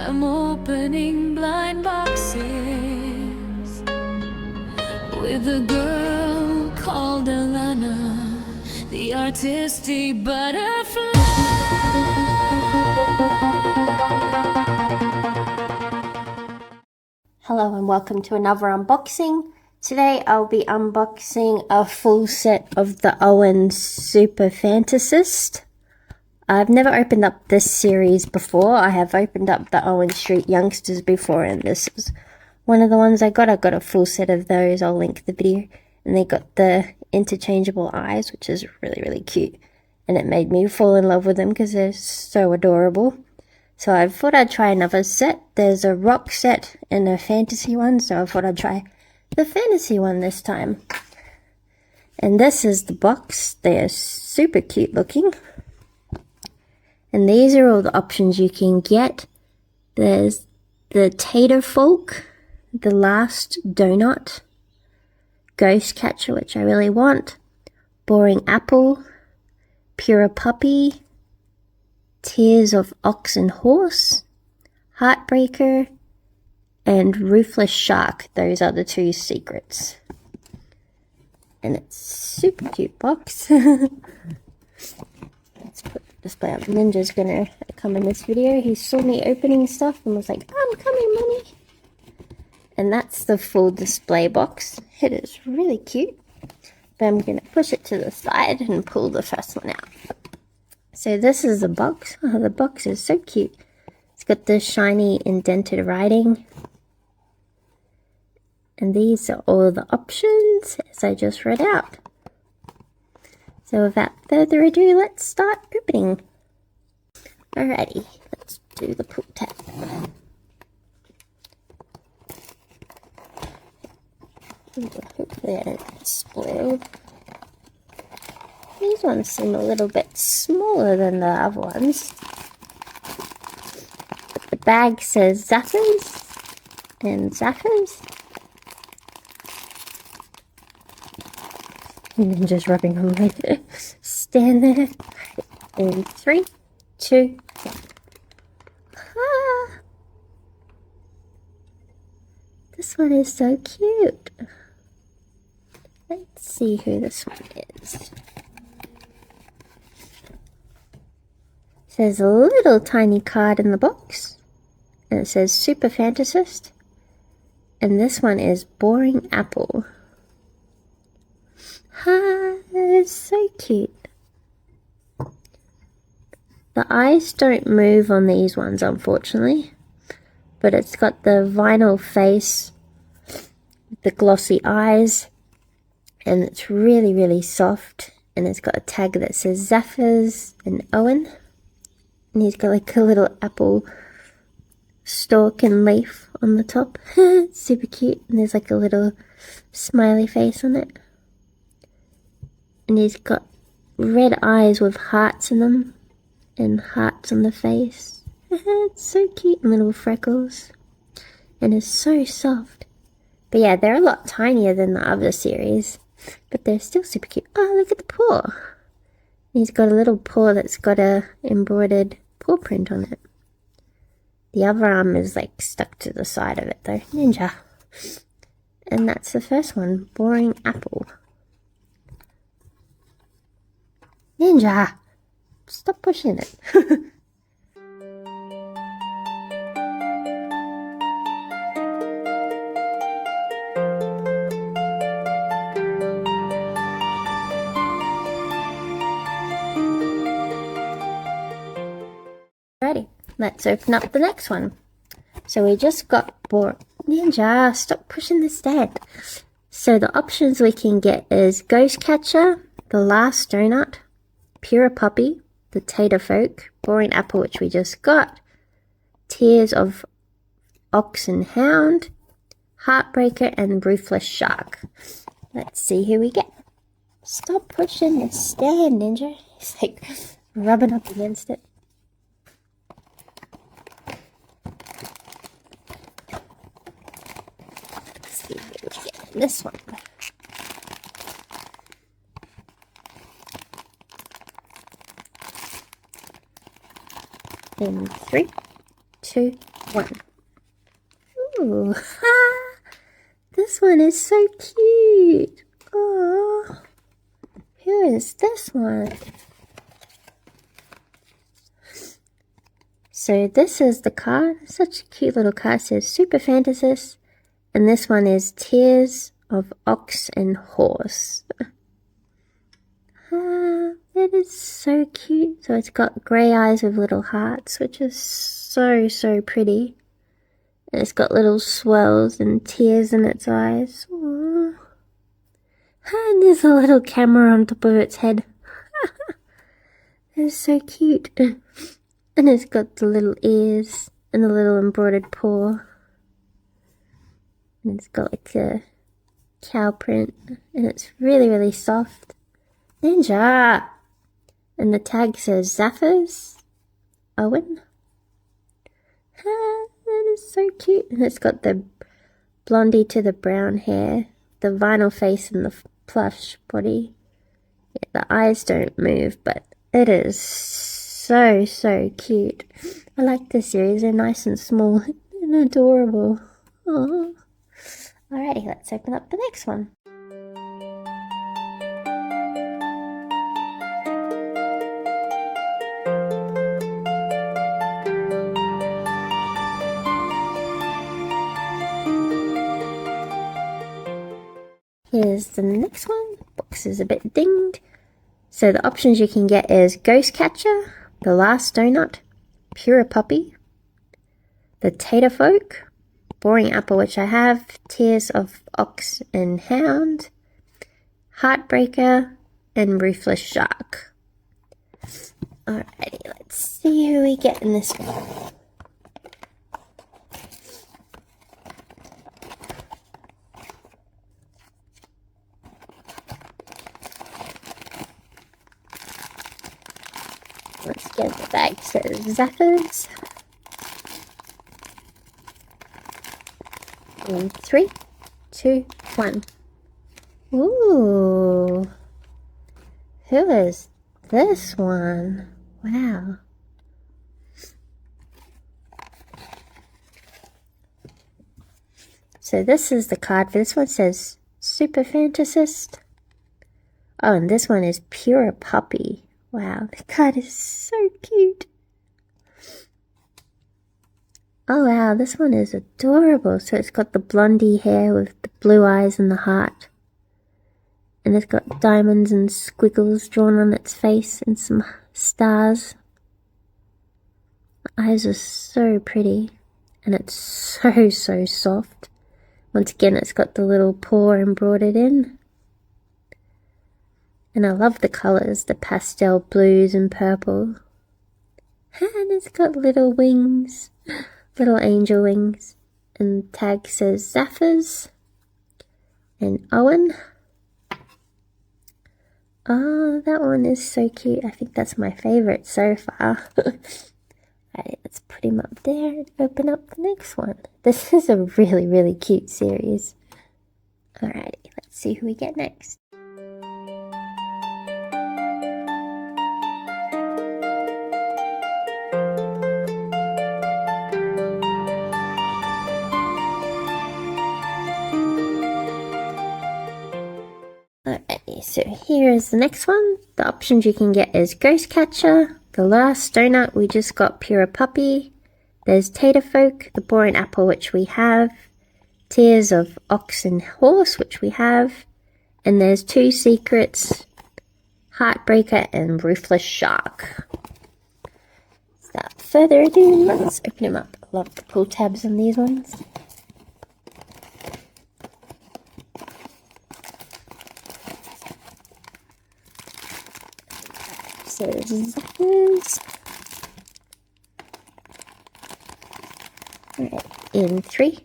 I'm opening blind boxes with a girl called Alana, the artistic butterfly. Hello and welcome to another unboxing. Today I'll be unboxing a full set of the Owen Super Fantasist. I've never opened up this series before. I have opened up the Owen Street Youngsters before, and this is one of the ones I got. I got a full set of those. I'll link the video. And they got the interchangeable eyes, which is really, really cute. And it made me fall in love with them because they're so adorable. So I thought I'd try another set. There's a rock set and a fantasy one, so I thought I'd try the fantasy one this time. And this is the box. They are super cute looking. And these are all the options you can get. There's the Tater Folk, the Last Donut, Ghost Catcher, which I really want, Boring Apple, Pure Puppy, Tears of Ox and Horse, Heartbreaker, and Ruthless Shark. Those are the two secrets. And it's super cute box. Let's put the display up. Ninja's gonna come in this video. He saw me opening stuff and was like, I'm coming, mommy. And that's the full display box. It is really cute. But I'm gonna push it to the side and pull the first one out. So this is the box. Oh, the box is so cute. It's got the shiny indented writing. And these are all the options, as I just read out. So without further ado, let's start opening. Alrighty, let's do the pull tab. Hopefully I don't spoil. These ones seem a little bit smaller than the other ones. But the bag says Zaffers and Zaffers. And then just rubbing on my stand there. In 3, 2, 1. Ah! This one is so cute. Let's see who this one is. There's a little tiny card in the box, and it says Super Fantasist, and this one is Boring Apple. Ah, it's so cute. The eyes don't move on these ones, unfortunately, but it's got the vinyl face, the glossy eyes, and it's really, really soft, and it's got a tag that says Zaffers and Owen. And he's got like a little apple stalk and leaf on the top. Super cute. And there's like a little smiley face on it. And he's got red eyes with hearts in them. And hearts on the face. It's so cute. And little freckles. And it's so soft. But yeah, they're a lot tinier than the other series. But they're still super cute. Oh, look at the paw. He's got a little paw that's got a embroidered paw print on it. The other arm is like stuck to the side of it though. Ninja. And that's the first one. Boring Apple. Ninja! Stop pushing it. Ready, let's open up the next one. So we just got Ninja, stop pushing the stand. So the options we can get is Ghost Catcher, the Last Donut, Pure Puppy, the Tater Folk, Boring Apple, which we just got, Tears of Ox and Hound, Heartbreaker, and Ruthless Shark. Let's see who we get. Stop pushing the stand, Ninja. He's like rubbing up against it. This one. In 3, 2, 1. Ooh, this one is so cute. Oh, who is this one? So this is the card. Such a cute little card. It says Super Fantasist. And this one is Tears of Ox and Horse. It is so cute. So it's got grey eyes with little hearts, which is so pretty. And it's got little swirls and tears in its eyes. Aww. And there's a little camera on top of its head. It's so cute. And it's got the little ears and the little embroidered paw. And it's got like a cow print. And it's really soft. Ninja! And the tag says Zephyrs, Owen. That is so cute. And it's got the blondie to the brown hair, the vinyl face and the plush body. Yeah, the eyes don't move, but it is so cute. I like this series. They're nice and small and adorable. Aww. Alrighty, let's open up the next one. Here's the next one. Box is a bit dinged. So the options you can get is Ghost Catcher, The Last Donut, Pure Puppy, The Tater Folk, Boring Apple, which I have, Tears of Ox and Hound, Heartbreaker, and Ruthless Shark. Alrighty, let's see who we get in this one. Let's get the bag. So Zephyrs. In 3, 2, 1. Ooh. Who is this one? Wow. So this is the card for this one. It says Super Fantasist. Oh, and this one is Pure Puppy. Wow, the card is so cute. Oh wow, this one is adorable. So it's got the blondie hair with the blue eyes and the heart. And it's got diamonds and squiggles drawn on its face and some stars. The eyes are so pretty. And it's so soft. Once again, it's got the little paw embroidered in. And I love the colours, the pastel blues and purple. And it's got little wings, little angel wings. And the tag says Zephyrs and Owen. Oh, that one is so cute. I think that's my favourite so far. Alright, let's put him up there and open up the next one. This is a really cute series. Alrighty, let's see who we get next. Alrighty, so here is the next one. The options you can get is Ghost Catcher, The Last Donut, we just got Pure Puppy. There's Tater Folk, The Boring Apple, which we have. Tears of Ox and Horse, which we have. And there's Two Secrets, Heartbreaker, and Ruthless Shark. Without further ado, let's open them up. I love the pull tabs on these ones. So Zephyrs. Alright, in 3,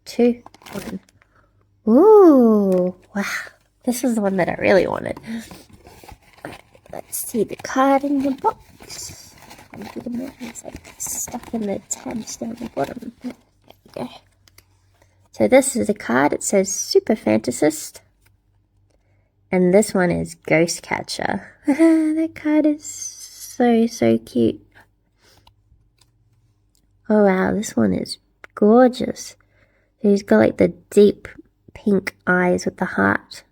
2, 1. Ooh, wow. This is the one that I really wanted. Alright, let's see the card in the box. It's like stuck in the tabs down the bottom. There we go. So this is the card. It says Super Fantasist. And this one is Ghost Catcher. That card is so cute. Oh wow, this one is gorgeous. He's got like the deep pink eyes with the heart.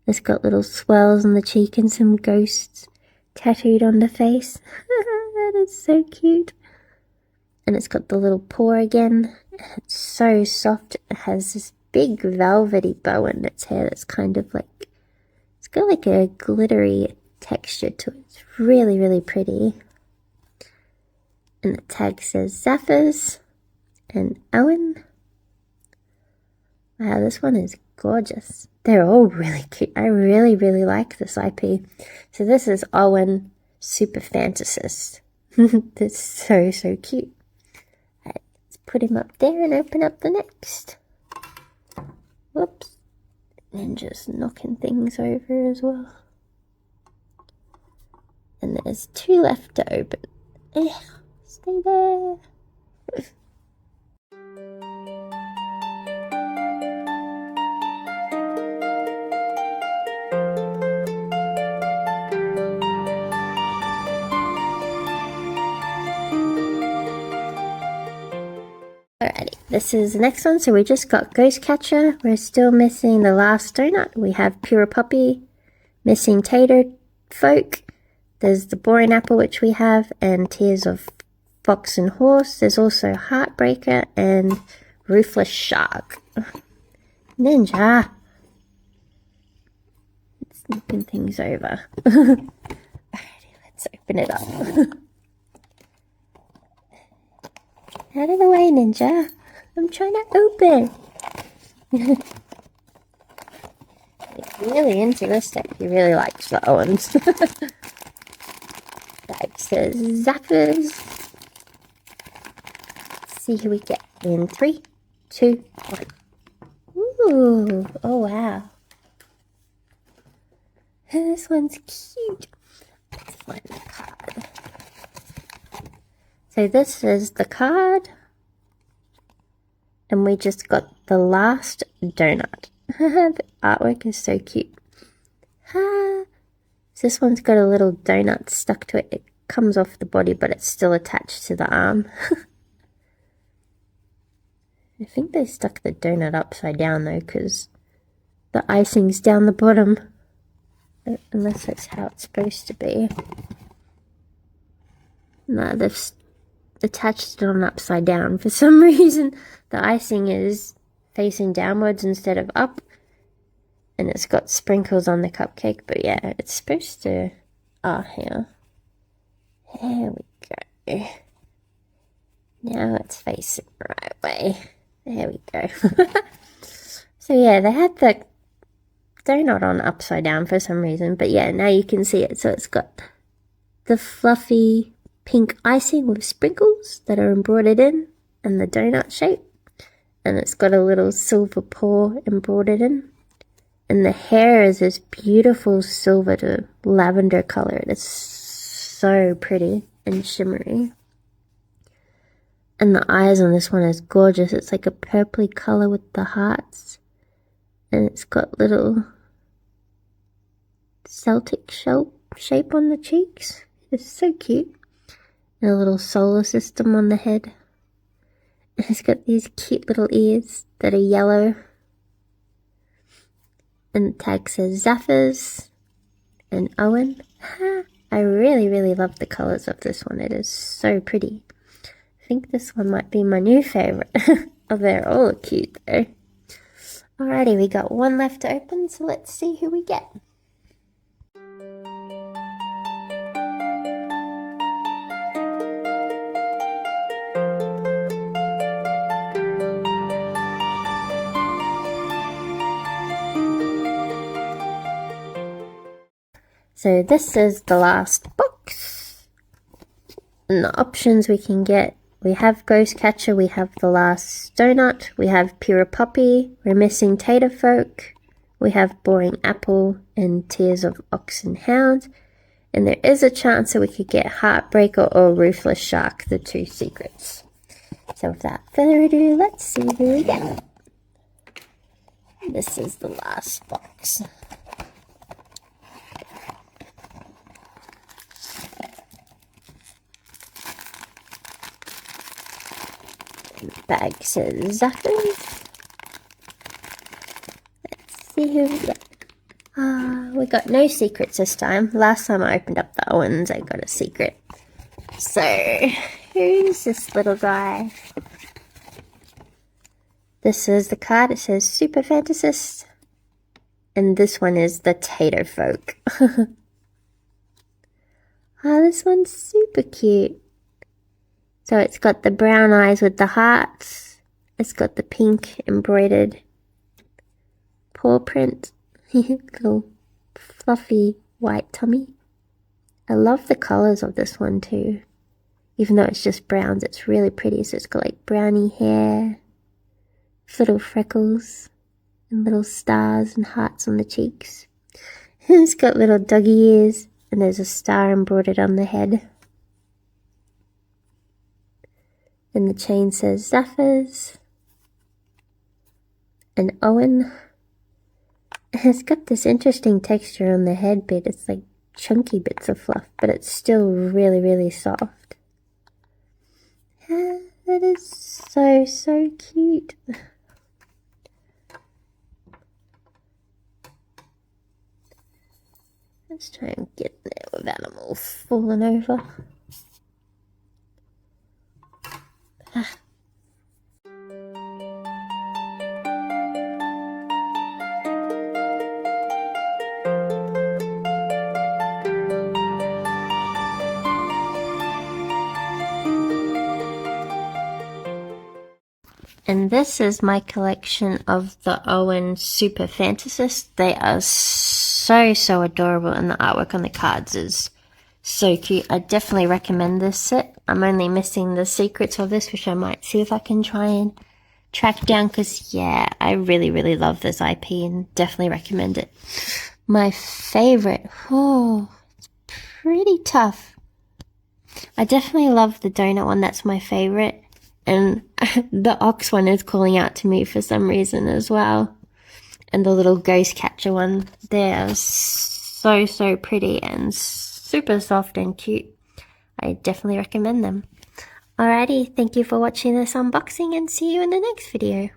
It's got little swells on the cheek and some ghosts tattooed on the face. That is so cute. And it's got the little paw again. It's so soft. It has this big velvety bow in its hair that's kind of like, it's got like a glittery texture to it. It's really, really pretty. And the tag says Zephyrs and Owen. Wow, this one is gorgeous. They're all really cute. I really, really like this IP. So this is Owen, Super Fantasist. That's so, so cute. Right, let's put him up there and open up the next. Whoops. And just knocking things over as well. And there's 2 left to open. Stay there. Alrighty, this is the next one. So we just got Ghost Catcher. We're still missing the last donut. We have Pure Poppy, missing Tater Folk. There's the Boring Apple, which we have, and Tears of Fox and Horse. There's also Heartbreaker and Ruthless Shark. Ninja! Snipping things over. Alrighty, let's open it up. Out of the way, Ninja. I'm trying to open. He's really into this deck. He really likes the Owens. That says Zappers. Let's see who we get in 3, 2, 1. Ooh, oh wow. This one's cute. Let's find the card. So this is the card. And we just got the last donut. The artwork is so cute. So this one's got a little donut stuck to it. It comes off the body, but it's still attached to the arm. I think they stuck the donut upside down though, because the icing's down the bottom. Unless that's how it's supposed to be. No, they've attached it on upside down. For some reason, the icing is facing downwards instead of up. And it's got sprinkles on the cupcake, but yeah, it's supposed to... here. There we go. Now it's facing the right way. There we go. So yeah, they had the donut on upside down for some reason, but yeah, now you can see it. So it's got the fluffy pink icing with sprinkles that are embroidered in, and the donut shape. And it's got a little silver paw embroidered in. And the hair is this beautiful silver to lavender color. It's so pretty and shimmery. And the eyes on this one is gorgeous. It's like a purpley color with the hearts. And it's got little Celtic shape on the cheeks. It's so cute. And a little solar system on the head. And it's got these cute little ears that are yellow. And the tag says Zephyrs and Owen. I really, really love the colours of this one. It is so pretty. I think this one might be my new favourite. Oh, they're all cute though. Alrighty, we got one left to open, so let's see who we get. So this is the last box. And the options we can get, we have Ghost Catcher, we have the last donut, we have Pure Poppy, we're missing Tater Folk, we have Boring Apple and Tears of Ox and Hound, and there is a chance that we could get Heartbreaker or Ruthless Shark, the 2 secrets. So without further ado, let's see who we get. This is the last box. The bag says Zuckers. Let's see who we get. We got no secrets this time. Last time I opened up the Owens, I got a secret. So, who's this little guy? This is the card. It says Super Fantasist. And this one is the Tato Folk. This one's super cute. So it's got the brown eyes with the hearts. It's got the pink embroidered paw print. Little fluffy white tummy. I love the colours of this one too. Even though it's just browns, it's really pretty. So it's got like browny hair, little freckles, and little stars and hearts on the cheeks. It's got little doggy ears, and there's a star embroidered on the head. And the chain says Zephyrs and Owen. It's got this interesting texture on the head bit. It's like chunky bits of fluff, but it's still really, really soft. That is so, so cute. Let's try and get there without them all falling over. And this is my collection of the Owen Super Fantasist. They are so, so adorable, and the artwork on the cards is so cute. I definitely recommend this set. I'm only missing the secrets of this, which I might see if I can try and track down, because yeah, I really, really love this IP and definitely recommend it. My favorite, it's pretty tough. I definitely love the donut one. That's my favorite. And the ox one is calling out to me for some reason as well. And the little ghost catcher one, they're so, so pretty and super soft and cute. I definitely recommend them. Alrighty, thank you for watching this unboxing, and see you in the next video.